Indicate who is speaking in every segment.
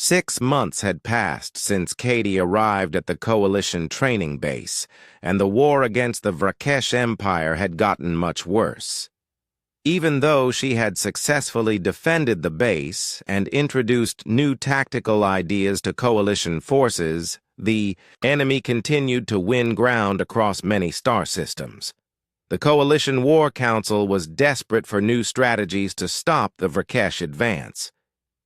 Speaker 1: 6 months had passed since Katie arrived at the Coalition training base, and the war against the Vrakesh Empire had gotten much worse. Even though she had successfully defended the base and introduced new tactical ideas to Coalition forces, the enemy continued to win ground across many star systems. The Coalition War Council was desperate for new strategies to stop the Vrakesh advance.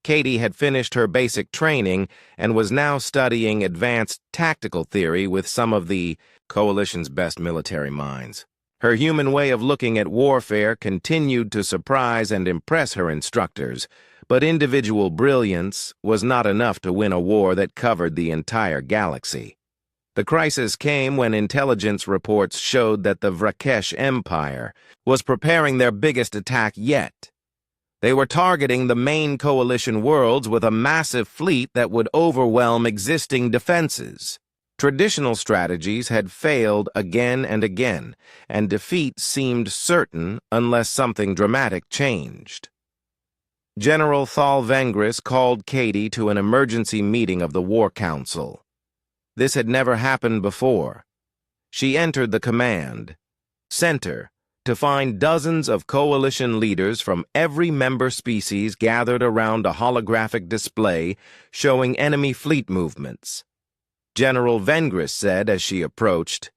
Speaker 1: Katie had finished her basic training and was now studying advanced tactical theory with some of the Coalition's best military minds. Her human way of looking at warfare continued to surprise and impress her instructors, but individual brilliance was not enough to win a war that covered the entire galaxy. The crisis came when intelligence reports showed that the Vrakesh Empire was preparing their biggest attack yet. They were targeting the main Coalition worlds with a massive fleet that would overwhelm existing defenses. Traditional strategies had failed again and again, and defeat seemed certain unless something dramatic changed. General Thal Vengris called Katie to an emergency meeting of the War Council. This had never happened before. She entered the command center to find dozens of Coalition leaders from every member species gathered around a holographic display showing enemy fleet movements. General Vengris said as she approached,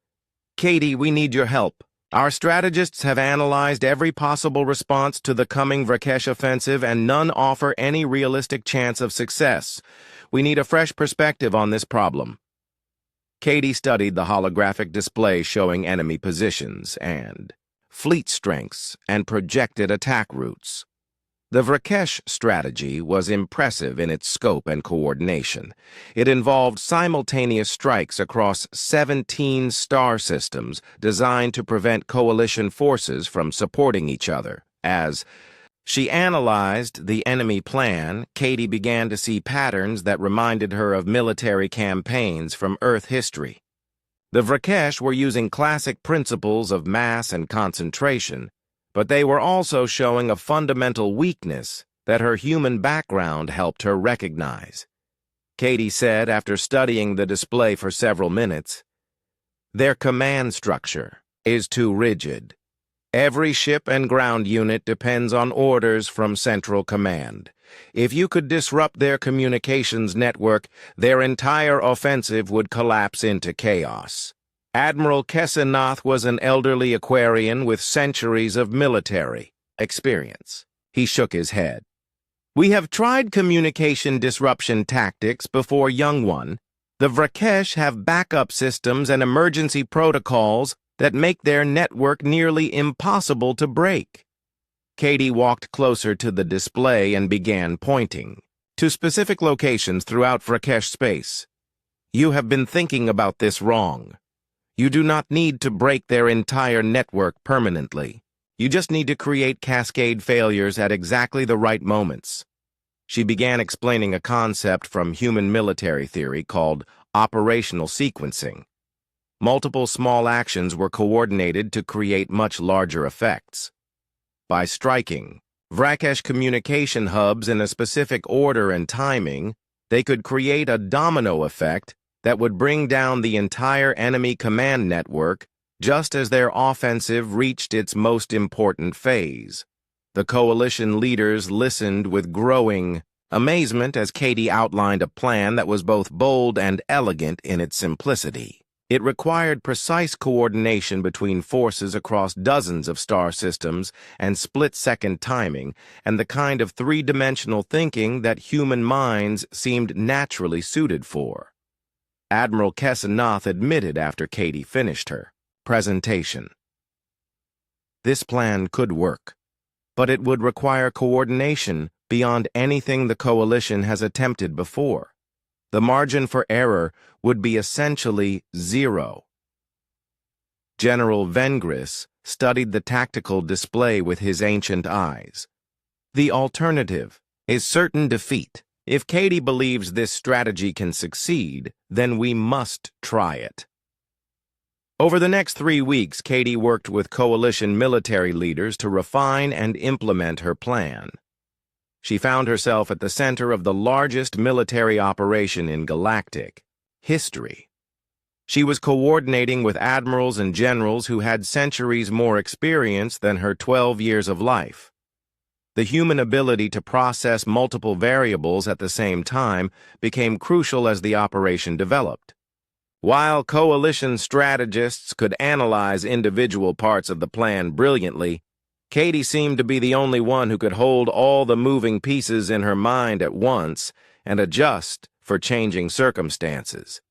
Speaker 1: "Katie, we need your help. Our strategists have analyzed every possible response to the coming Vrakesh offensive, and none offer any realistic chance of success. We need a fresh perspective on this problem." Katie studied the holographic display showing enemy positions and fleet strengths and projected attack routes. The Vrakesh strategy was impressive in its scope and coordination. It involved simultaneous strikes across 17 star systems designed to prevent Coalition forces from supporting each other. As she analyzed the enemy plan, Katie began to see patterns that reminded her of military campaigns from Earth history. The Vrakesh were using classic principles of mass and concentration, but they were also showing a fundamental weakness that her human background helped her recognize. Katie said after studying the display for several minutes, "Their command structure is too rigid. Every ship and ground unit depends on orders from Central Command. If you could disrupt their communications network, their entire offensive would collapse into chaos." Admiral Kesanath was an elderly Aquarian with centuries of military experience. He shook his head. "We have tried communication disruption tactics before, young one. The Vrakesh have backup systems and emergency protocols that make their network nearly impossible to break." Katie walked closer to the display and began pointing to specific locations throughout Vrakesh space. "You have been thinking about this wrong. You do not need to break their entire network permanently. You just need to create cascade failures at exactly the right moments." She began explaining a concept from human military theory called operational sequencing. Multiple small actions were coordinated to create much larger effects. By striking Vrakesh communication hubs in a specific order and timing, they could create a domino effect that would bring down the entire enemy command network just as their offensive reached its most important phase. The Coalition leaders listened with growing amazement as Katie outlined a plan that was both bold and elegant in its simplicity. It required precise coordination between forces across dozens of star systems and split-second timing, and the kind of three-dimensional thinking that human minds seemed naturally suited for. Admiral Kesanath admitted after Katie finished her presentation. "This plan could work, but it would require coordination beyond anything the Coalition has attempted before. The margin for error would be essentially zero." General Vengris studied the tactical display with his ancient eyes. "The alternative is certain defeat. If Katie believes this strategy can succeed, then we must try it." Over the next 3 weeks, Katie worked with Coalition military leaders to refine and implement her plan. she found herself at the center of the largest military operation in galactic history. She was coordinating with admirals and generals who had centuries more experience than her 12 years of life. The human ability to process multiple variables at the same time became crucial as the operation developed. While coalition strategists could analyze individual parts of the plan brilliantly, Katie seemed to be the only one who could hold all the moving pieces in her mind at once and adjust for changing circumstances.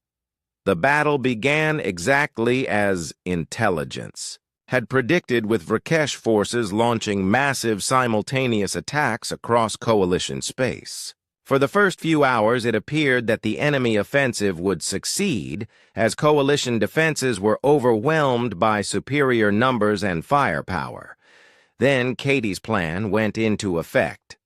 Speaker 1: The battle began exactly as intelligence had predicted, with Vrakesh forces launching massive simultaneous attacks across coalition space. For the first few hours, it appeared that the enemy offensive would succeed, as coalition defenses were overwhelmed by superior numbers and firepower. Then Katie's plan went into effect.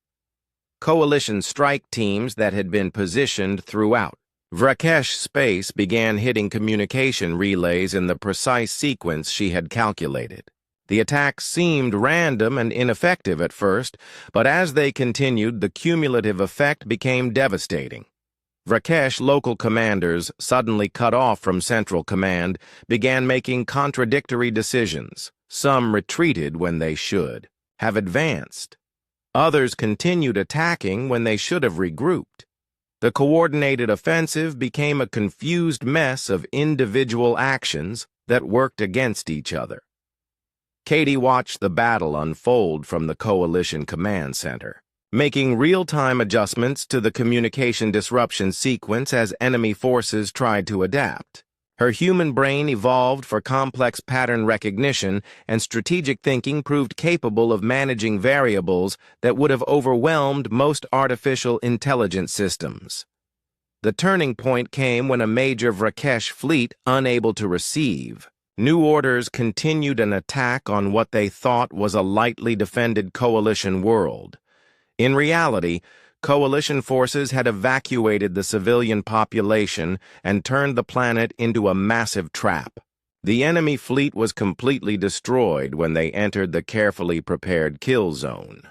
Speaker 1: Coalition strike teams that had been positioned throughout Vrakesh space began hitting communication relays in the precise sequence she had calculated. The attacks seemed random and ineffective at first, but as they continued, the cumulative effect became devastating. Vrakesh local commanders, suddenly cut off from Central Command, began making contradictory decisions. Some retreated when they should have advanced. Others continued attacking when they should have regrouped. The coordinated offensive became a confused mess of individual actions that worked against each other. Katie watched the battle unfold from the Coalition Command Center, making real-time adjustments to the communication disruption sequence as enemy forces tried to adapt. Her human brain evolved for complex pattern recognition, and strategic thinking proved capable of managing variables that would have overwhelmed most artificial intelligence systems. The turning point came when a major Vrakesh fleet, unable to receive new orders, continued an attack on what they thought was a lightly defended coalition world. In reality, coalition forces had evacuated the civilian population and turned the planet into a massive trap. The enemy fleet was completely destroyed when they entered the carefully prepared kill zone.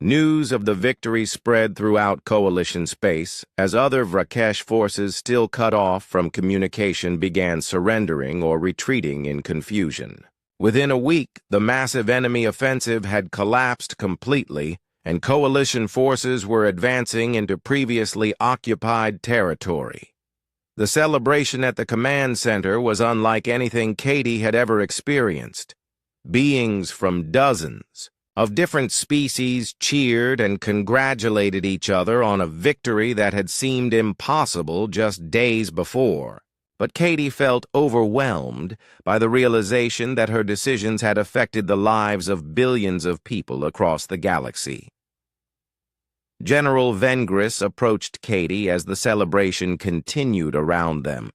Speaker 1: News of the victory spread throughout coalition space as other Vrakesh forces still cut off from communication began surrendering or retreating in confusion. Within a week, the massive enemy offensive had collapsed completely, and coalition forces were advancing into previously occupied territory. The celebration at the command center was unlike anything Katie had ever experienced. Beings from dozens of different species cheered and congratulated each other on a victory that had seemed impossible just days before. But Katie felt overwhelmed by the realization that her decisions had affected the lives of billions of people across the galaxy. General Vengris approached Katie as the celebration continued around them.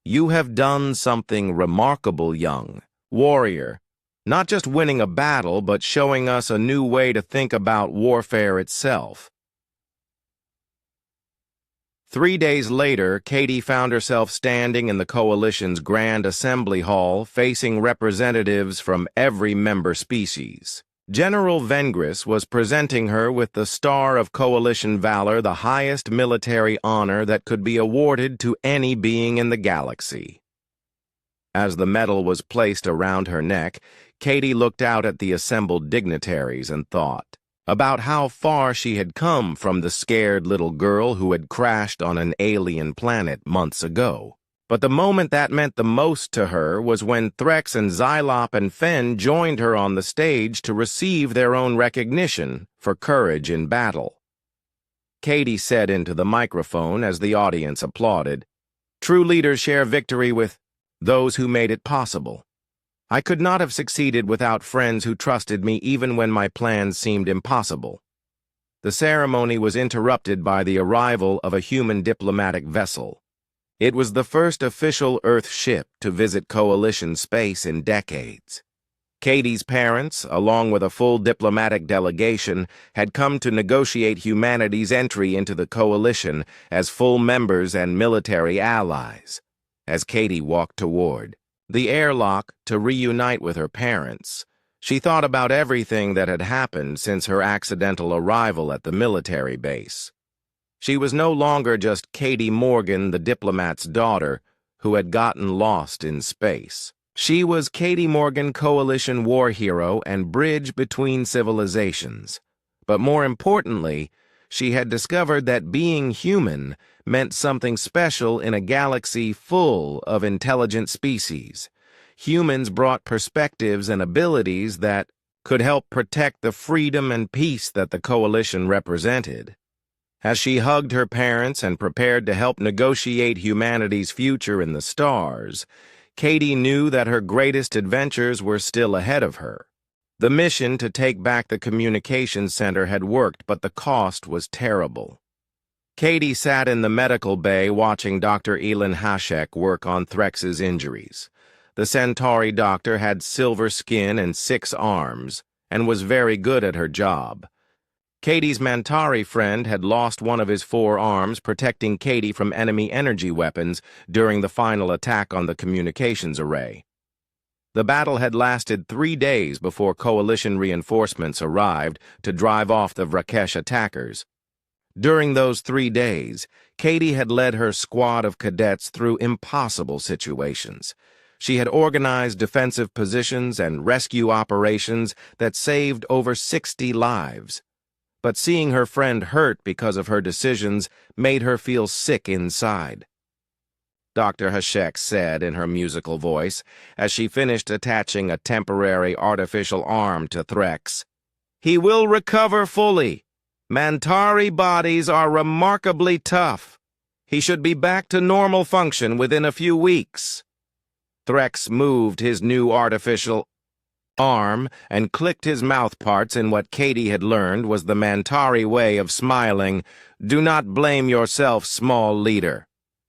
Speaker 1: "You have done something remarkable, young warrior, not just winning a battle, but showing us a new way to think about warfare itself." 3 days later, Katie found herself standing in the Coalition's Grand Assembly Hall, facing representatives from every member species. General Vengris was presenting her with the Star of Coalition Valor, the highest military honor that could be awarded to any being in the galaxy. As the medal was placed around her neck, Katie looked out at the assembled dignitaries and thought about how far she had come from the scared little girl who had crashed on an alien planet months ago. But the moment that meant the most to her was when Threx and Xylop and Fen joined her on the stage to receive their own recognition for courage in battle. Katie said into the microphone as the audience applauded, "True leaders share victory with those who made it possible. I could not have succeeded without friends who trusted me even when my plans seemed impossible." The ceremony was interrupted by the arrival of a human diplomatic vessel. It was the first official Earth ship to visit Coalition space in decades. Katie's parents, along with a full diplomatic delegation, had come to negotiate humanity's entry into the Coalition as full members and military allies. As Katie walked toward the airlock to reunite with her parents, She thought about everything that had happened since her accidental arrival at the military base. She was no longer just Katie Morgan, the diplomat's daughter, who had gotten lost in space. She was Katie Morgan, Coalition war hero and bridge between civilizations. But more importantly, she had discovered that being human meant something special in a galaxy full of intelligent species. Humans brought perspectives and abilities that could help protect the freedom and peace that the Coalition represented. As she hugged her parents and prepared to help negotiate humanity's future in the stars, Katie knew that her greatest adventures were still ahead of her. The mission to take back the communications center had worked, but the cost was terrible. Katie sat in the medical bay watching Dr. Elin Hashek work on Threx's injuries. The Centauri doctor had silver skin and 6 arms, and was very good at her job. Katie's Mantari friend had lost one of his 4 arms protecting Katie from enemy energy weapons during the final attack on the communications array. The battle had lasted 3 days before Coalition reinforcements arrived to drive off the Vrakesh attackers. During those 3 days, Katie had led her squad of cadets through impossible situations. She had organized defensive positions and rescue operations that saved over 60 lives. But seeing her friend hurt because of her decisions made her feel sick inside. Dr. Hashek said in her musical voice as she finished attaching a temporary artificial arm to Threx. "He will recover fully. Mantari bodies are remarkably tough. He should be back to normal function within a few weeks." Threx moved his new artificial arm and clicked his mouthparts in what Katie had learned was the Mantari way of smiling. "Do not blame yourself, small leader.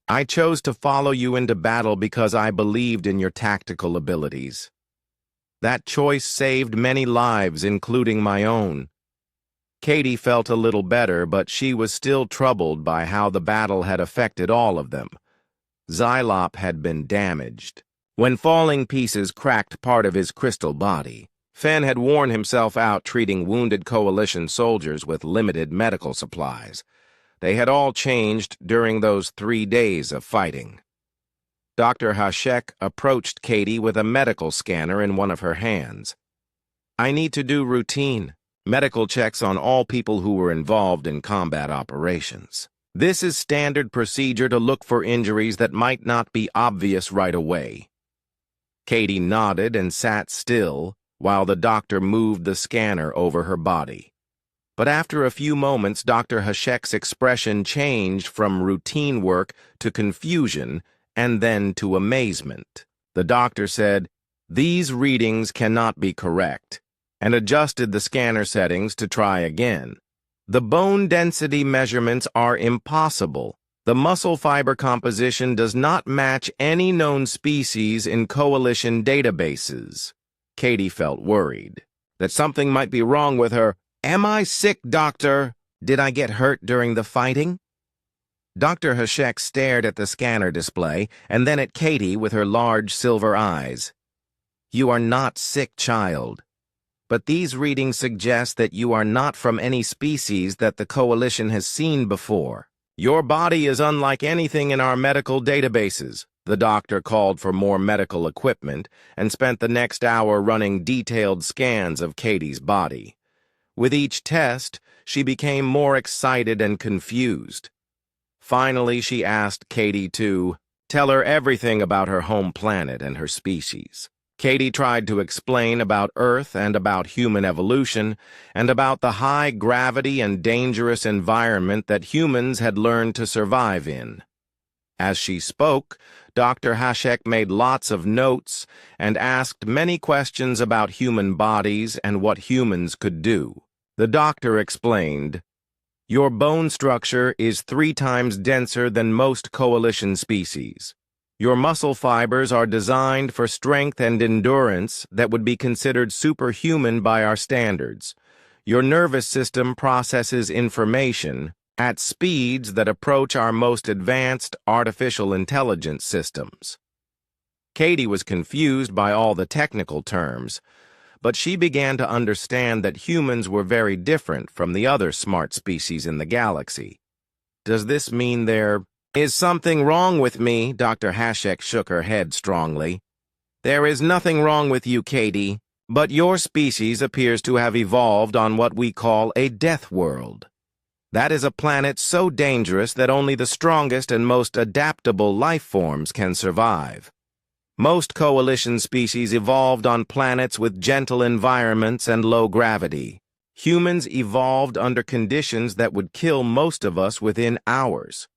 Speaker 1: I chose to follow you into battle because I believed in your tactical abilities. That choice saved many lives, including my own." Katie felt a little better, but she was still troubled by how the battle had affected all of them. Xylop had been damaged. When falling pieces cracked part of his crystal body, Fenn had worn himself out treating wounded Coalition soldiers with limited medical supplies. They had all changed during those 3 days of fighting. Dr. Hashek approached Katie with a medical scanner in one of her hands. "I need to do routine medical checks on all people who were involved in combat operations. This is standard procedure to look for injuries that might not be obvious right away." Katie nodded and sat still while the doctor moved the scanner over her body. But after a few moments, Dr. Hashek's expression changed from routine work to confusion and then to amazement. The doctor said, "These readings cannot be correct," and adjusted the scanner settings to try again. "The bone density measurements are impossible. The muscle fiber composition does not match any known species in Coalition databases." Katie felt worried that something might be wrong with her. "Am I sick, doctor? Did I get hurt during the fighting?" Dr. Hashek stared at the scanner display and then at Katie with her large silver eyes. "You are not sick, child. But these readings suggest that you are not from any species that the Coalition has seen before. Your body is unlike anything in our medical databases." The doctor called for more medical equipment and spent the next hour running detailed scans of Katie's body. With each test, she became more excited and confused. Finally, she asked Katie to tell her everything about her home planet and her species. Katie tried to explain about Earth and about human evolution and about the high gravity and dangerous environment that humans had learned to survive in. As she spoke, Dr. Hashek made lots of notes and asked many questions about human bodies and what humans could do. The doctor explained, "Your bone structure is 3 times denser than most Coalition species. Your muscle fibers are designed for strength and endurance that would be considered superhuman by our standards. Your nervous system processes information at speeds that approach our most advanced artificial intelligence systems." Katie was confused by all the technical terms, but she began to understand that humans were very different from the other smart species in the galaxy. Does this mean there is something wrong with me? Dr. Hashek shook her head strongly. There is nothing wrong with you, Katie, but your species appears to have evolved on what we call a death world. That is a planet so dangerous that only the strongest and most adaptable life forms can survive. Most coalition species evolved on planets with gentle environments and low gravity. Humans evolved under conditions that would kill most of us within hours.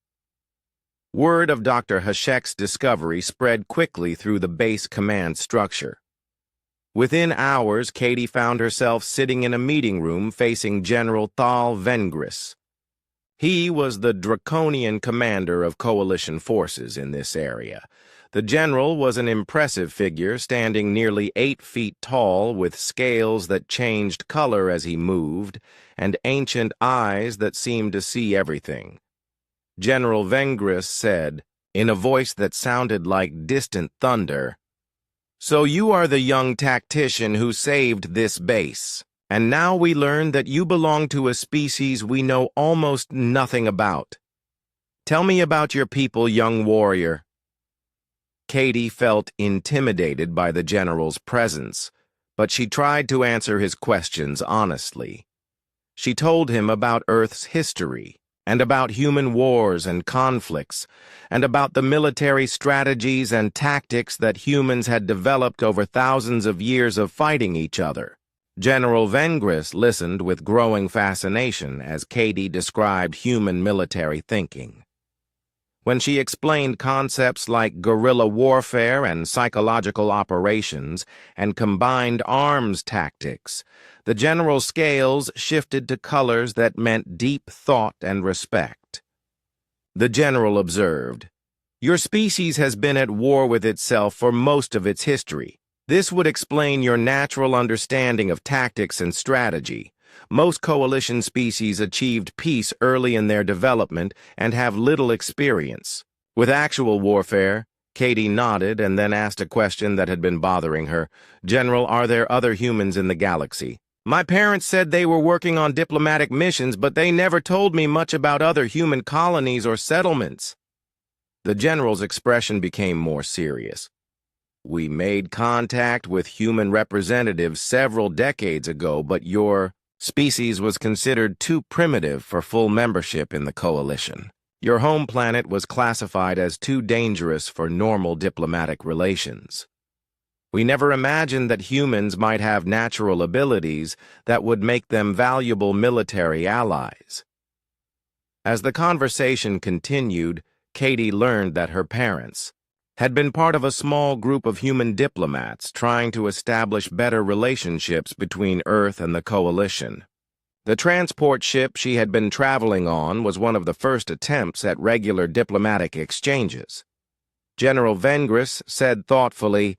Speaker 1: Word of Dr. Hashek's discovery spread quickly through the base command structure. Within hours, Katie found herself sitting in a meeting room facing General Thal Vengris. He was the draconian commander of coalition forces in this area. The general was an impressive figure, standing nearly 8 feet tall, with scales that changed color as he moved, and ancient eyes that seemed to see everything. General Vengris said, in a voice that sounded like distant thunder, "So you are the young tactician who saved this base. And now we learn that you belong to a species we know almost nothing about. Tell me about your people, young warrior." Katie felt intimidated by the general's presence, but she tried to answer his questions honestly. She told him about Earth's history, and about human wars and conflicts, and about the military strategies and tactics that humans had developed over thousands of years of fighting each other. General Vengris listened with growing fascination as Katie described human military thinking. When she explained concepts like guerrilla warfare and psychological operations and combined arms tactics, the general's scales shifted to colors that meant deep thought and respect. The general observed, "Your species has been at war with itself for most of its history. This would explain your natural understanding of tactics and strategy. Most coalition species achieved peace early in their development and have little experience with actual warfare." Katie nodded and then asked a question that had been bothering her. "General, are there other humans in the galaxy?" "My parents said they were working on diplomatic missions, but they never told me much about other human colonies or settlements." The general's expression became more serious. "We made contact with human representatives several decades ago, but your species was considered too primitive for full membership in the coalition. Your home planet was classified as too dangerous for normal diplomatic relations. We never imagined that humans might have natural abilities that would make them valuable military allies." As the conversation continued, Katie learned that her parents had been part of a small group of human diplomats trying to establish better relationships between Earth and the coalition. The transport ship she had been traveling on was one of the first attempts at regular diplomatic exchanges. General Vengris said thoughtfully,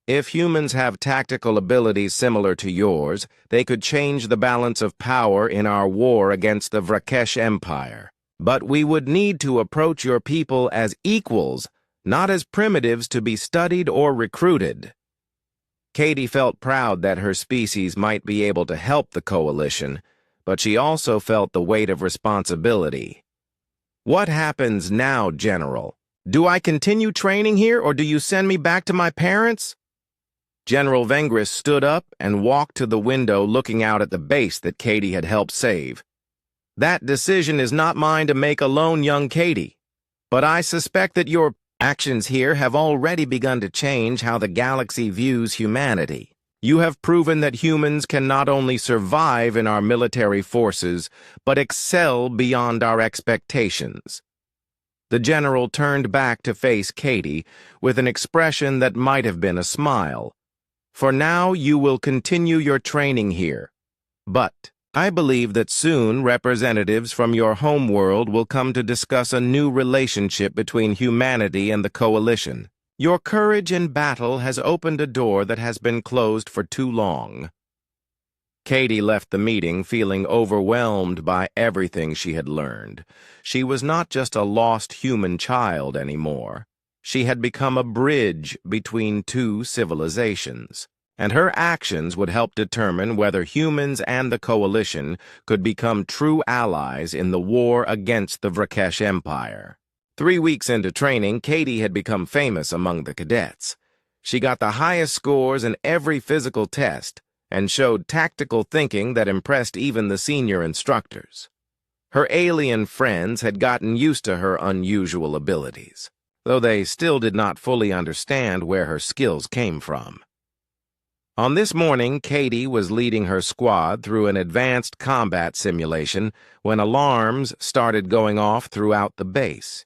Speaker 1: "If humans have tactical abilities similar to yours, they could change the balance of power in our war against the Vrakesh Empire. But we would need to approach your people as equals, not as primitives to be studied or recruited." Katie felt proud that her species might be able to help the coalition, but she also felt the weight of responsibility. "What happens now, General? Do I continue training here, or do you send me back to my parents?" General Vengris stood up and walked to the window looking out at the base that Katie had helped save. "That decision is not mine to make alone, young Katie, but I suspect that your actions here have already begun to change how the galaxy views humanity. You have proven that humans can not only survive in our military forces, but excel beyond our expectations." The general turned back to face Katie with an expression that might have been a smile. "For now, you will continue your training here. But I believe that soon representatives from your home world will come to discuss a new relationship between humanity and the coalition. Your courage in battle has opened a door that has been closed for too long." Katie left the meeting feeling overwhelmed by everything she had learned. She was not just a lost human child anymore. She had become a bridge between two civilizations. and her actions would help determine whether humans and the Coalition could become true allies in the war against the Vrakesh Empire. 3 weeks into training, Katie had become famous among the cadets. She got the highest scores in every physical test and showed tactical thinking that impressed even the senior instructors. Her alien friends had gotten used to her unusual abilities, though they still did not fully understand where her skills came from. On this morning, Katie was leading her squad through an advanced combat simulation when alarms started going off throughout the base.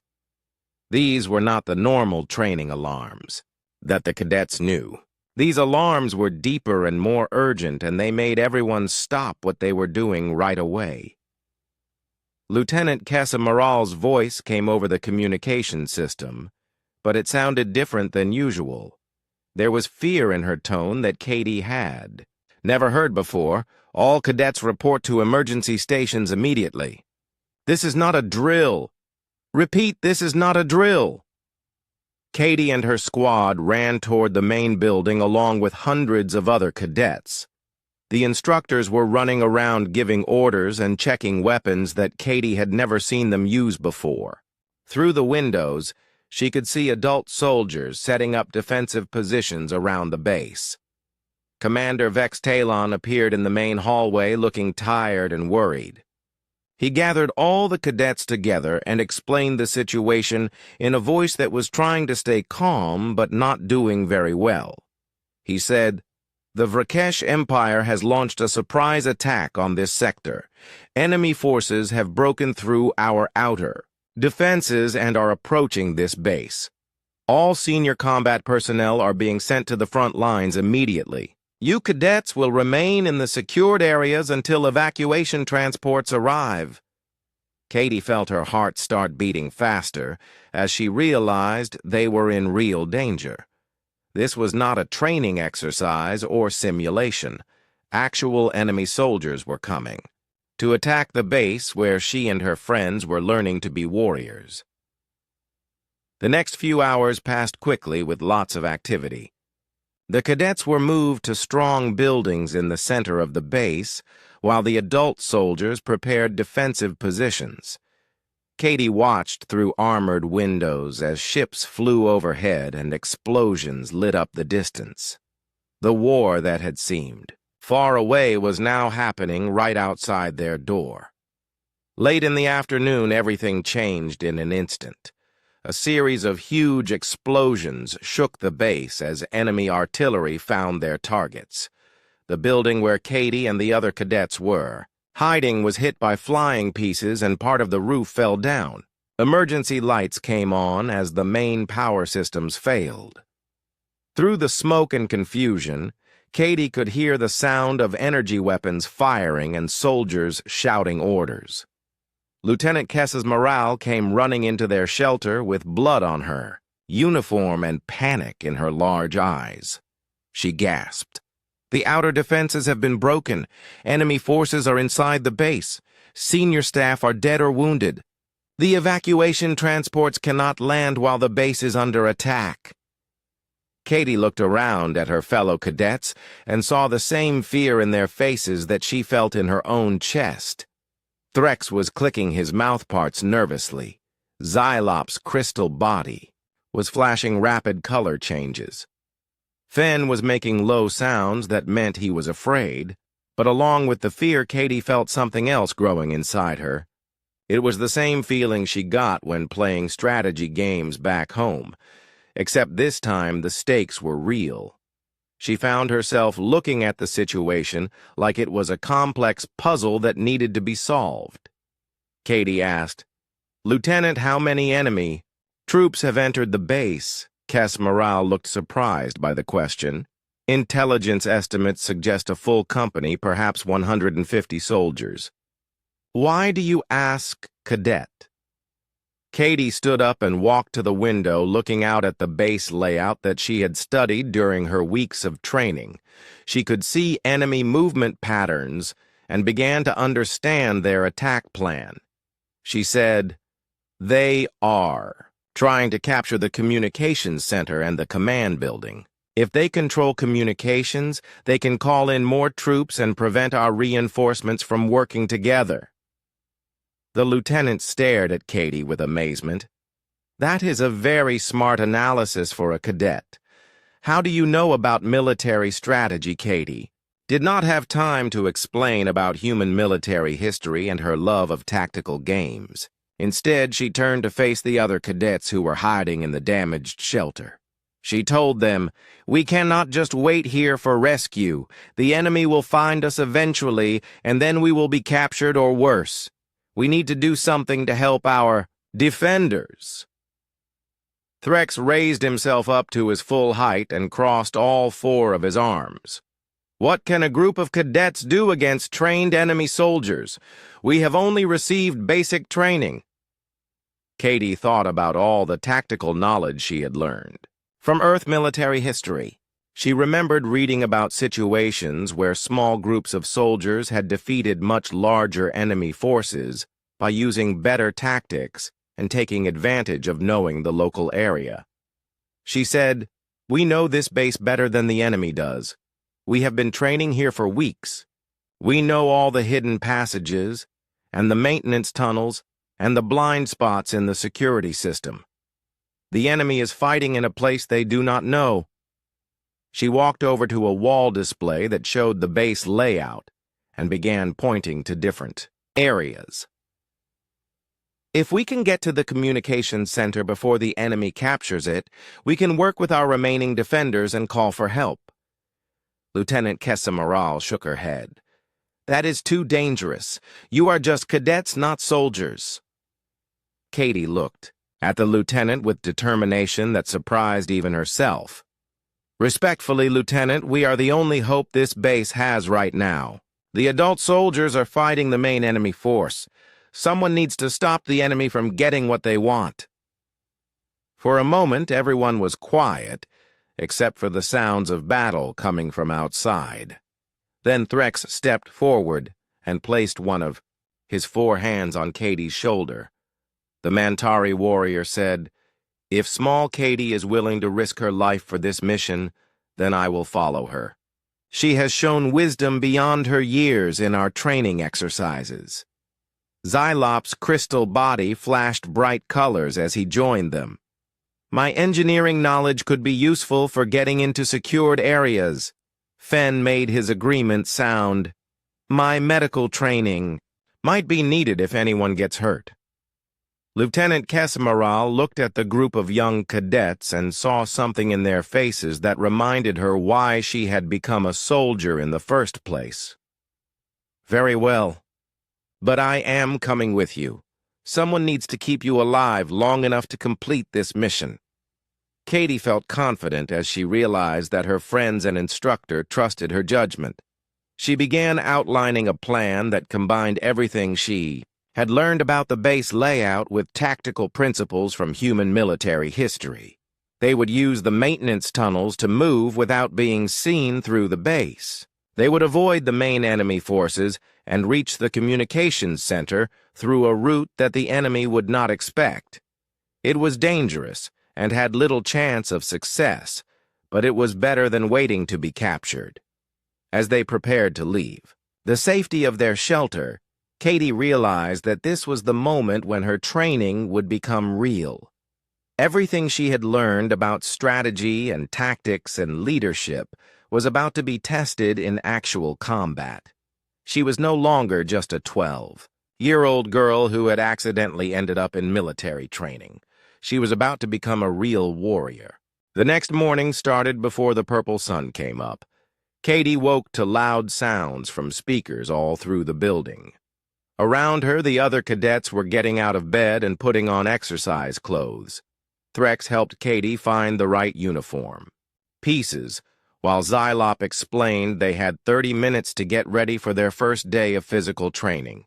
Speaker 1: These were not the normal training alarms that the cadets knew. These alarms were deeper and more urgent, and they made everyone stop what they were doing right away. Lieutenant Kessa Moral's voice came over the communication system, but it sounded different than usual. There was fear in her tone that Katie had never heard before. All cadets report to emergency stations immediately. This is not a drill. Repeat, this is not a drill. Katie and her squad ran toward the main building along with hundreds of other cadets. The instructors were running around giving orders and checking weapons that Katie had never seen them use before. Through the windows, she could see adult soldiers setting up defensive positions around the base. Commander Vex Talon appeared in the main hallway looking tired and worried. He gathered all the cadets together and explained the situation in a voice that was trying to stay calm but not doing very well. He said, "The Vrakesh Empire has launched a surprise attack on this sector. Enemy forces have broken through our outer defenses and are approaching this base. All senior combat personnel are being sent to the front lines immediately. You cadets will remain in the secured areas until evacuation transports arrive." Katie felt her heart start beating faster as she realized they were in real danger. This was not a training exercise or simulation. Actual enemy soldiers were coming to attack the base where she and her friends were learning to be warriors. The next few hours passed quickly with lots of activity. The cadets were moved to strong buildings in the center of the base, while the adult soldiers prepared defensive positions. Katie watched through armored windows as ships flew overhead and explosions lit up the distance. The war that had seemed far away was now happening right outside their door. Late in the afternoon, everything changed in an instant. A series of huge explosions shook the base as enemy artillery found their targets. The building where Katie and the other cadets were hiding was hit by flying pieces and part of the roof fell down. Emergency lights came on as the main power systems failed. Through the smoke and confusion, Katie could hear the sound of energy weapons firing and soldiers shouting orders. Lieutenant Kessa's morale came running into their shelter with blood on her, uniform and panic in her large eyes. She gasped. "The outer defenses have been broken. Enemy forces are inside the base. Senior staff are dead or wounded. The evacuation transports cannot land while the base is under attack." Katie looked around at her fellow cadets and saw the same fear in their faces that she felt in her own chest. Threx was clicking his mouthparts nervously. Xylop's crystal body was flashing rapid color changes. Fen was making low sounds that meant he was afraid, but along with the fear, Katie felt something else growing inside her. It was the same feeling she got when playing strategy games back home, except this time the stakes were real. She found herself looking at the situation like it was a complex puzzle that needed to be solved. Katie asked, "Lieutenant, how many enemy troops have entered the base?" Kess Morale looked surprised by the question. "Intelligence estimates suggest a full company, perhaps 150 soldiers." "Why do you ask, cadet?" Katie stood up and walked to the window, looking out at the base layout that she had studied during her weeks of training. She could see enemy movement patterns and began to understand their attack plan. She said, "They are trying to capture the communications center and the command building. If they control communications, they can call in more troops and prevent our reinforcements from working together. The lieutenant stared at Katie with amazement. That is a very smart analysis for a cadet. How do you know about military strategy, Katie? Did not have time to explain about human military history and her love of tactical games. Instead, she turned to face the other cadets who were hiding in the damaged shelter. She told them, "We cannot just wait here for rescue. The enemy will find us eventually, and then we will be captured or worse. We need to do something to help our defenders." Threx raised himself up to his full height and crossed all four of his arms. "What can a group of cadets do against trained enemy soldiers? We have only received basic training." Katie thought about all the tactical knowledge she had learned from Earth military history. She remembered reading about situations where small groups of soldiers had defeated much larger enemy forces by using better tactics and taking advantage of knowing the local area. She said, "We know this base better than the enemy does. We have been training here for weeks. We know all the hidden passages, and the maintenance tunnels, and the blind spots in the security system. The enemy is fighting in a place they do not know." She walked over to a wall display that showed the base layout and began pointing to different areas. "If we can get to the communications center before the enemy captures it, we can work with our remaining defenders and call for help." Lieutenant Kesamaral shook her head. "That is too dangerous. You are just cadets, not soldiers." Katie looked at the lieutenant with determination that surprised even herself. "Respectfully, Lieutenant, we are the only hope this base has right now. The adult soldiers are fighting the main enemy force. Someone needs to stop the enemy from getting what they want." For a moment, everyone was quiet, except for the sounds of battle coming from outside. Then Threx stepped forward and placed one of his 4 hands on Katie's shoulder. The Mantari warrior said, "If small Katie is willing to risk her life for this mission, then I will follow her. She has shown wisdom beyond her years in our training exercises." Xylop's crystal body flashed bright colors as he joined them. "My engineering knowledge could be useful for getting into secured areas." Fen made his agreement sound. "My medical training might be needed if anyone gets hurt." Lieutenant Kesamaral looked at the group of young cadets and saw something in their faces that reminded her why she had become a soldier in the first place. "Very well. But I am coming with you. Someone needs to keep you alive long enough to complete this mission." Katie felt confident as she realized that her friends and instructor trusted her judgment. She began outlining a plan that combined everything she had learned about the base layout with tactical principles from human military history. They would use the maintenance tunnels to move without being seen through the base. They would avoid the main enemy forces and reach the communications center through a route that the enemy would not expect. It was dangerous and had little chance of success, but it was better than waiting to be captured. As they prepared to leave the safety of their shelter, Katie realized that this was the moment when her training would become real. Everything she had learned about strategy and tactics and leadership was about to be tested in actual combat. She was no longer just a 12-year-old girl who had accidentally ended up in military training. She was about to become a real warrior. The next morning started before the purple sun came up. Katie woke to loud sounds from speakers all through the building. Around her, the other cadets were getting out of bed and putting on exercise clothes. Threx helped Katie find the right uniform. Pieces, while Xylop explained they had 30 minutes to get ready for their first day of physical training.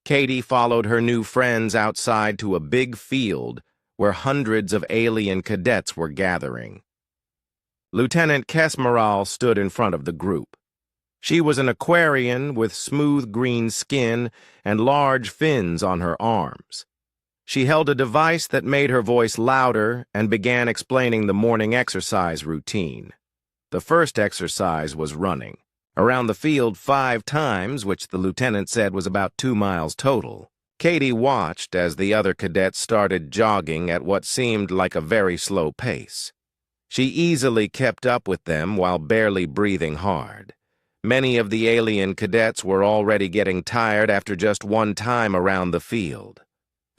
Speaker 1: Katie followed her new friends outside to a big field where hundreds of alien cadets were gathering. Lieutenant Kesmaral stood in front of the group. She was an Aquarian with smooth green skin and large fins on her arms. She held a device that made her voice louder and began explaining the morning exercise routine. The first exercise was running around the field 5 times, which the lieutenant said was about 2 miles total. Katie watched as the other cadets started jogging at what seemed like a very slow pace. She easily kept up with them while barely breathing hard. Many of the alien cadets were already getting tired after just one time around the field.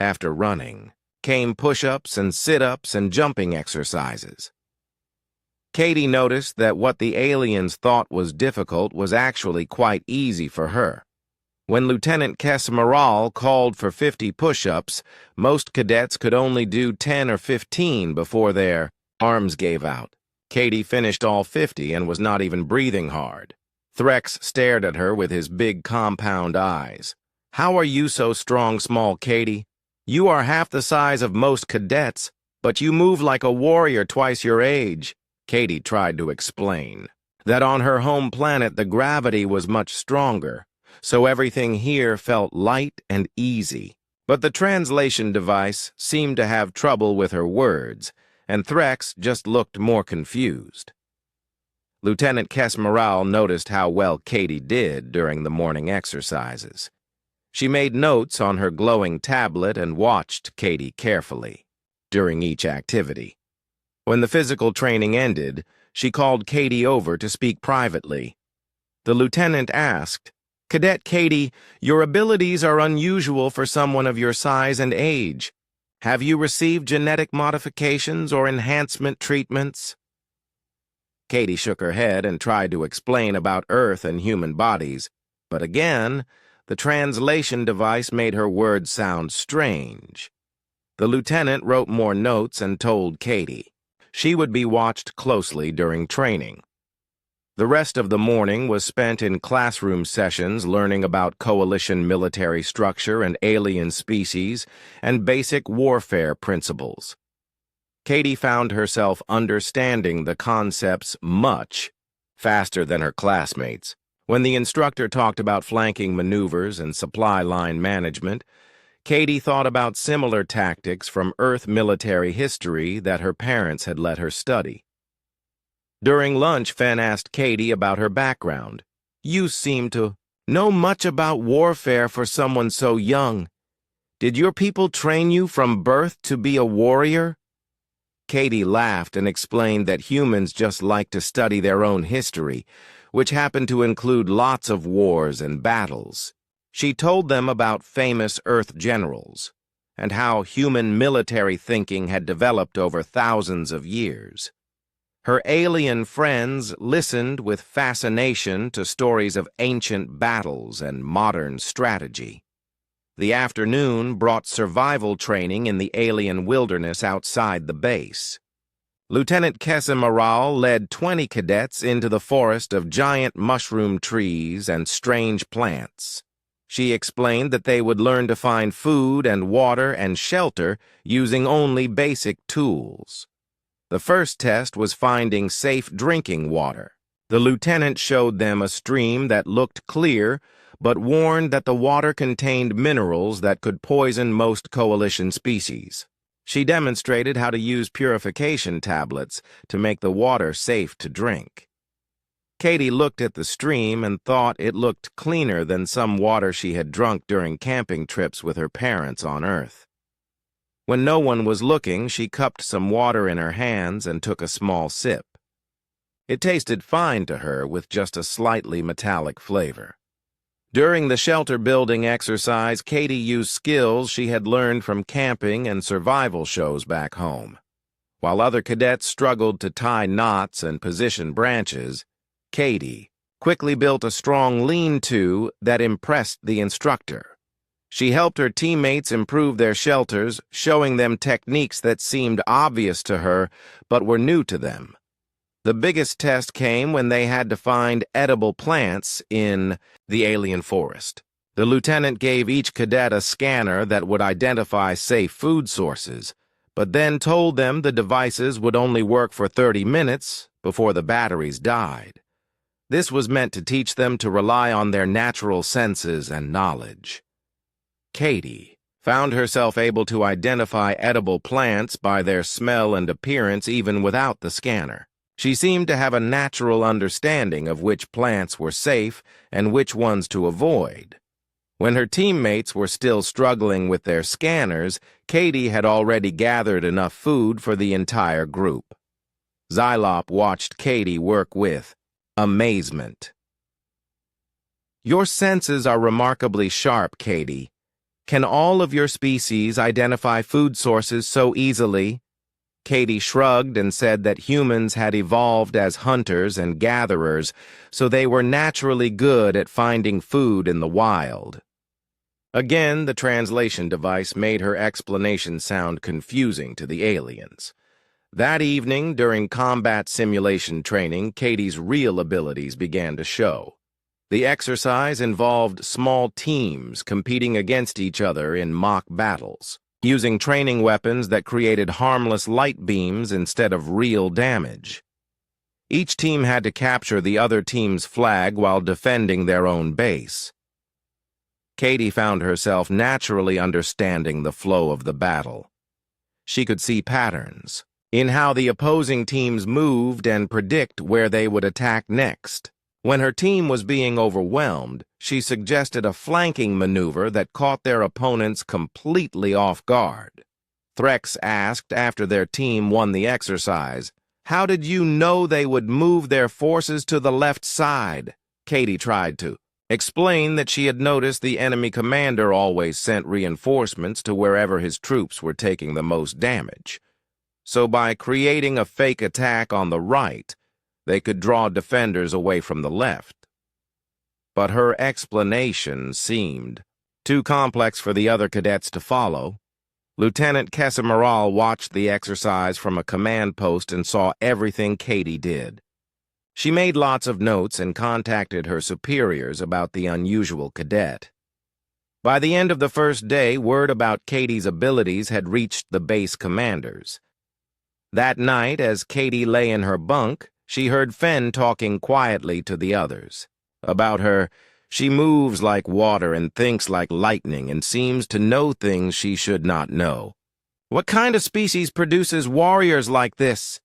Speaker 1: After running came push-ups and sit-ups and jumping exercises. Katie noticed that what the aliens thought was difficult was actually quite easy for her. When Lieutenant Kesmaral called for 50 push-ups, most cadets could only do 10 or 15 before their arms gave out. Katie finished all 50 and was not even breathing hard. Threx stared at her with his big compound eyes. "How are you so strong, small Katie? You are half the size of most cadets, but you move like a warrior twice your age." Katie tried to explain that on her home planet the gravity was much stronger, so everything here felt light and easy. But the translation device seemed to have trouble with her words, and Threx just looked more confused. Lieutenant Kesmaral noticed how well Katie did during the morning exercises. She made notes on her glowing tablet and watched Katie carefully during each activity. When the physical training ended, she called Katie over to speak privately. The lieutenant asked, "Cadet Katie, your abilities are unusual for someone of your size and age. Have you received genetic modifications or enhancement treatments?" Katie shook her head and tried to explain about Earth and human bodies, but again, the translation device made her words sound strange. The lieutenant wrote more notes and told Katie she would be watched closely during training. The rest of the morning was spent in classroom sessions learning about coalition military structure and alien species and basic warfare principles. Katie found herself understanding the concepts much faster than her classmates. When the instructor talked about flanking maneuvers and supply line management, Katie thought about similar tactics from Earth military history that her parents had let her study. During lunch, Fen asked Katie about her background. "You seem to know much about warfare for someone so young. Did your people train you from birth to be a warrior?" Katie laughed and explained that humans just like to study their own history, which happened to include lots of wars and battles. She told them about famous Earth generals and how human military thinking had developed over thousands of years. Her alien friends listened with fascination to stories of ancient battles and modern strategy. The afternoon brought survival training in the alien wilderness outside the base. Lieutenant Kesmaral led 20 cadets into the forest of giant mushroom trees and strange plants. She explained that they would learn to find food and water and shelter using only basic tools. The first test was finding safe drinking water. The lieutenant showed them a stream that looked clear, but warned that the water contained minerals that could poison most coalition species. She demonstrated how to use purification tablets to make the water safe to drink. Katie looked at the stream and thought it looked cleaner than some water she had drunk during camping trips with her parents on Earth. When no one was looking, she cupped some water in her hands and took a small sip. It tasted fine to her with just a slightly metallic flavor. During the shelter-building exercise, Katie used skills she had learned from camping and survival shows back home. While other cadets struggled to tie knots and position branches, Katie quickly built a strong lean-to that impressed the instructor. She helped her teammates improve their shelters, showing them techniques that seemed obvious to her but were new to them. The biggest test came when they had to find edible plants in the alien forest. The lieutenant gave each cadet a scanner that would identify safe food sources, but then told them the devices would only work for 30 minutes before the batteries died. This was meant to teach them to rely on their natural senses and knowledge. Katie found herself able to identify edible plants by their smell and appearance even without the scanner. She seemed to have a natural understanding of which plants were safe and which ones to avoid. When her teammates were still struggling with their scanners, Katie had already gathered enough food for the entire group. Xylop watched Katie work with amazement. "Your senses are remarkably sharp, Katie. Can all of your species identify food sources so easily?" Katie shrugged and said that humans had evolved as hunters and gatherers, so they were naturally good at finding food in the wild. Again, the translation device made her explanation sound confusing to the aliens. That evening, during combat simulation training, Katie's real abilities began to show. The exercise involved small teams competing against each other in mock battles, using training weapons that created harmless light beams instead of real damage. Each team had to capture the other team's flag while defending their own base. Katie found herself naturally understanding the flow of the battle. She could see patterns in how the opposing teams moved and predict where they would attack next. When her team was being overwhelmed, she suggested a flanking maneuver that caught their opponents completely off guard. Threx asked after their team won the exercise, "How did you know they would move their forces to the left side?" Katie tried to explain that she had noticed the enemy commander always sent reinforcements to wherever his troops were taking the most damage. So by creating a fake attack on the right, they could draw defenders away from the left. But her explanation seemed too complex for the other cadets to follow. Lieutenant Kesamaral watched the exercise from a command post and saw everything Katie did. She made lots of notes and contacted her superiors about the unusual cadet. By the end of the first day, word about Katie's abilities had reached the base commanders. That night, as Katie lay in her bunk, she heard Fen talking quietly to the others. About her, "She moves like water and thinks like lightning and seems to know things she should not know. What kind of species produces warriors like this?"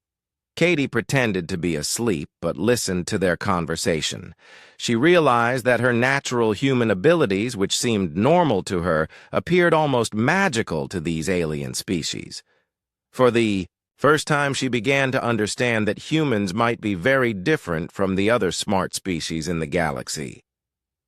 Speaker 1: Katie pretended to be asleep, but listened to their conversation. She realized that her natural human abilities, which seemed normal to her, appeared almost magical to these alien species. For the first time, she began to understand that humans might be very different from the other smart species in the galaxy.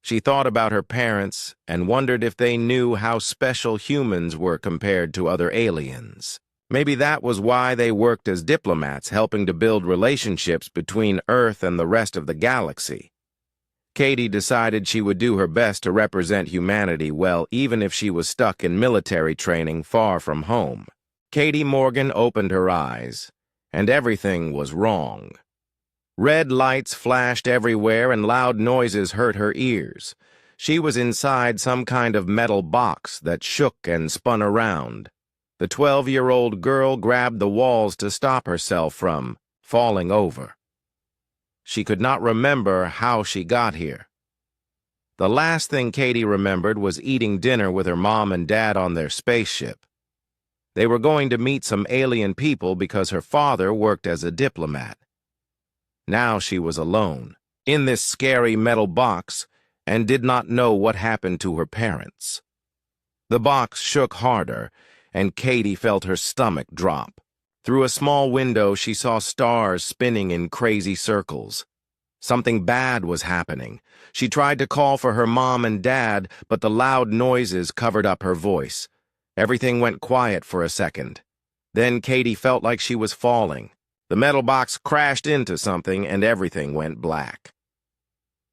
Speaker 1: She thought about her parents and wondered if they knew how special humans were compared to other aliens. Maybe that was why they worked as diplomats, helping to build relationships between Earth and the rest of the galaxy. Katie decided she would do her best to represent humanity well, even if she was stuck in military training far from home. Katie Morgan opened her eyes, and everything was wrong. Red lights flashed everywhere and loud noises hurt her ears. She was inside some kind of metal box that shook and spun around. The 12-year-old girl grabbed the walls to stop herself from falling over. She could not remember how she got here. The last thing Katie remembered was eating dinner with her mom and dad on their spaceship. They were going to meet some alien people because her father worked as a diplomat. Now she was alone, in this scary metal box, and did not know what happened to her parents. The box shook harder, and Katie felt her stomach drop. Through a small window, she saw stars spinning in crazy circles. Something bad was happening. She tried to call for her mom and dad, but the loud noises covered up her voice. Everything went quiet for a second. Then Katie felt like she was falling. The metal box crashed into something, and everything went black.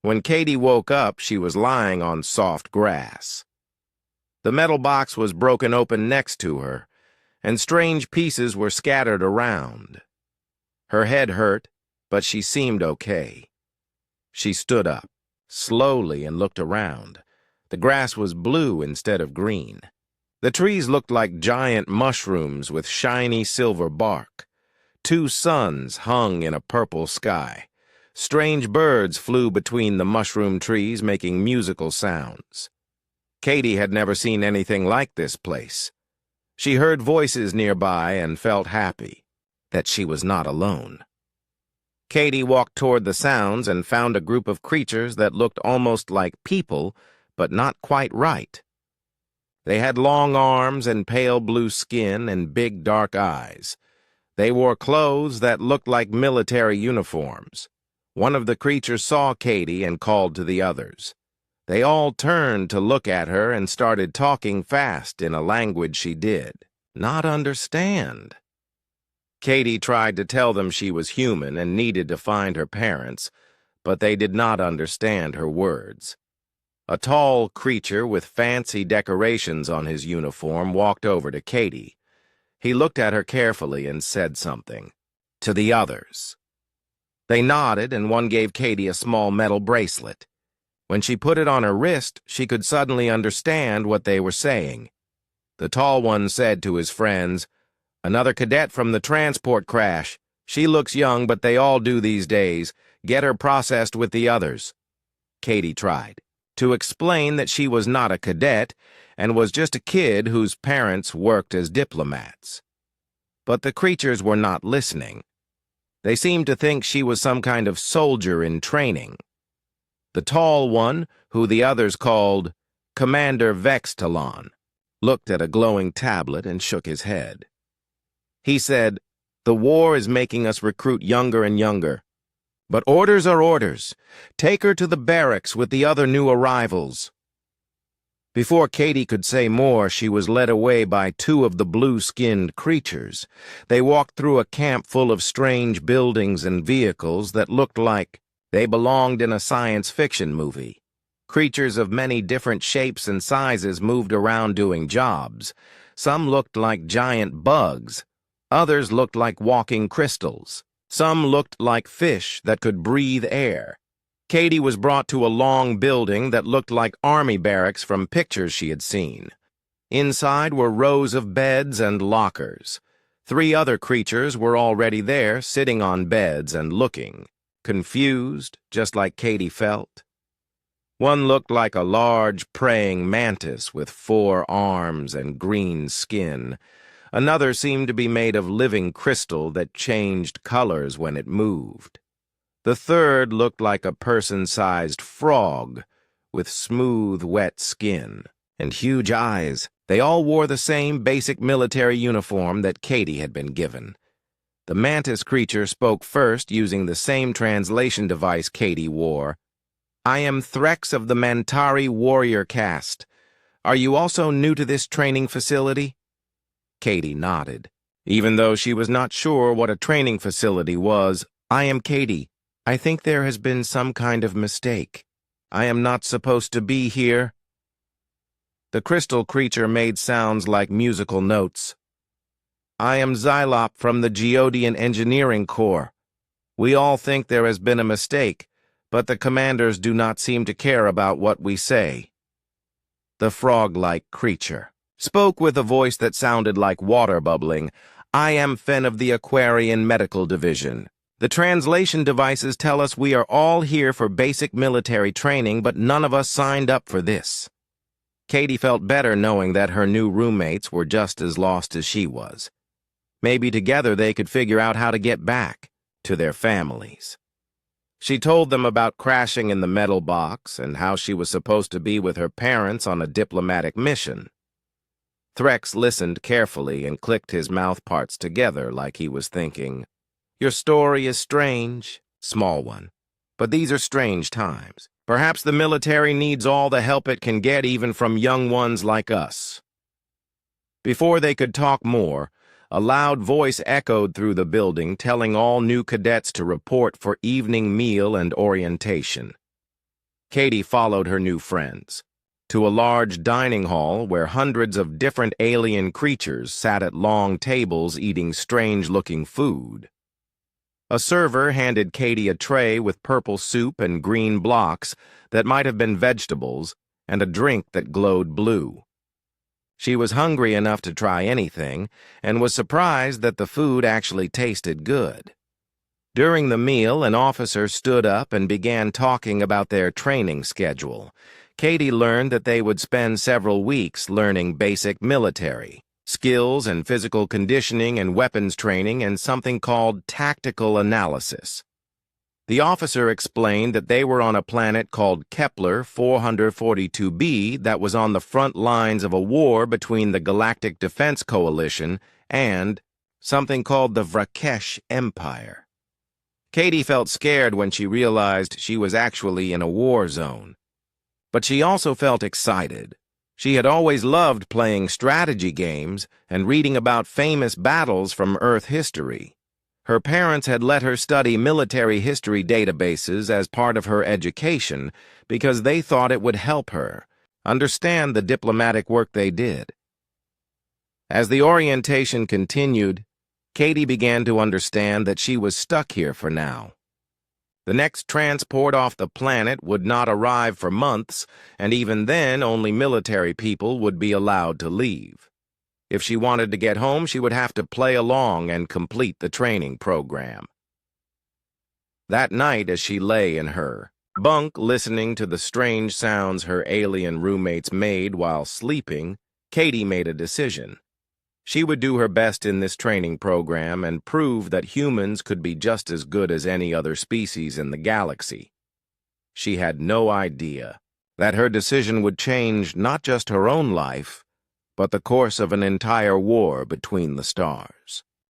Speaker 1: When Katie woke up, she was lying on soft grass. The metal box was broken open next to her, and strange pieces were scattered around. Her head hurt, but she seemed okay. She stood up, slowly, and looked around. The grass was blue instead of green. The trees looked like giant mushrooms with shiny silver bark. 2 suns hung in a purple sky. Strange birds flew between the mushroom trees, making musical sounds. Katie had never seen anything like this place. She heard voices nearby and felt happy that she was not alone. Katie walked toward the sounds and found a group of creatures that looked almost like people, but not quite right. They had long arms and pale blue skin and big dark eyes. They wore clothes that looked like military uniforms. One of the creatures saw Katie and called to the others. They all turned to look at her and started talking fast in a language she did not understand. Katie tried to tell them she was human and needed to find her parents, but they did not understand her words. A tall creature with fancy decorations on his uniform walked over to Katie. He looked at her carefully and said something to the others. They nodded, and one gave Katie a small metal bracelet. When she put it on her wrist, she could suddenly understand what they were saying. The tall one said to his friends, "Another cadet from the transport crash. She looks young, but they all do these days. Get her processed with the others." Katie tried to explain that she was not a cadet and was just a kid whose parents worked as diplomats. But the creatures were not listening. They seemed to think she was some kind of soldier in training. The tall one, who the others called Commander Vextalon, looked at a glowing tablet and shook his head. He said, "The war is making us recruit younger and younger. But orders are orders. Take her to the barracks with the other new arrivals." Before Katie could say more, she was led away by two of the blue-skinned creatures. They walked through a camp full of strange buildings and vehicles that looked like they belonged in a science fiction movie. Creatures of many different shapes and sizes moved around doing jobs. Some looked like giant bugs. Others looked like walking crystals. Some looked like fish that could breathe air. Katie was brought to a long building that looked like army barracks from pictures she had seen. Inside were rows of beds and lockers. 3 other creatures were already there, sitting on beds and looking, confused, just like Katie felt. One looked like a large praying mantis with 4 arms and green skin. Another seemed to be made of living crystal that changed colors when it moved. The third looked like a person-sized frog with smooth, wet skin and huge eyes. They all wore the same basic military uniform that Katie had been given. The mantis creature spoke first using the same translation device Katie wore. "I am Threx of the Mantari warrior caste. Are you also new to this training facility?" Katie nodded. Even though she was not sure what a training facility was, "I am Katie. I think there has been some kind of mistake. I am not supposed to be here." The crystal creature made sounds like musical notes. "I am Xylop from the Geodian Engineering Corps. We all think there has been a mistake, but the commanders do not seem to care about what we say." The frog-like creature spoke with a voice that sounded like water bubbling. "I am Fen of the Aquarian Medical Division. The translation devices tell us we are all here for basic military training, but none of us signed up for this." Katie felt better knowing that her new roommates were just as lost as she was. Maybe together they could figure out how to get back to their families. She told them about crashing in the metal box and how she was supposed to be with her parents on a diplomatic mission. Threx listened carefully and clicked his mouth parts together like he was thinking, "Your story is strange, small one, but these are strange times. Perhaps the military needs all the help it can get, even from young ones like us." Before they could talk more, a loud voice echoed through the building, telling all new cadets to report for evening meal and orientation. Katie followed her new friends to a large dining hall where hundreds of different alien creatures sat at long tables eating strange-looking food. A server handed Katie a tray with purple soup and green blocks that might have been vegetables and a drink that glowed blue. She was hungry enough to try anything and was surprised that the food actually tasted good. During the meal, an officer stood up and began talking about their training schedule. Katie learned that they would spend several weeks learning basic military skills and physical conditioning and weapons training and something called tactical analysis. The officer explained that they were on a planet called Kepler 442b that was on the front lines of a war between the Galactic Defense Coalition and something called the Vrakesh Empire. Katie felt scared when she realized she was actually in a war zone. But she also felt excited. She had always loved playing strategy games and reading about famous battles from Earth history. Her parents had let her study military history databases as part of her education because they thought it would help her understand the diplomatic work they did. As the orientation continued, Katie began to understand that she was stuck here for now. The next transport off the planet would not arrive for months, and even then only military people would be allowed to leave. If she wanted to get home, she would have to play along and complete the training program. That night, as she lay in her bunk listening to the strange sounds her alien roommates made while sleeping, Katie made a decision. She would do her best in this training program and prove that humans could be just as good as any other species in the galaxy. She had no idea that her decision would change not just her own life, but the course of an entire war between the stars.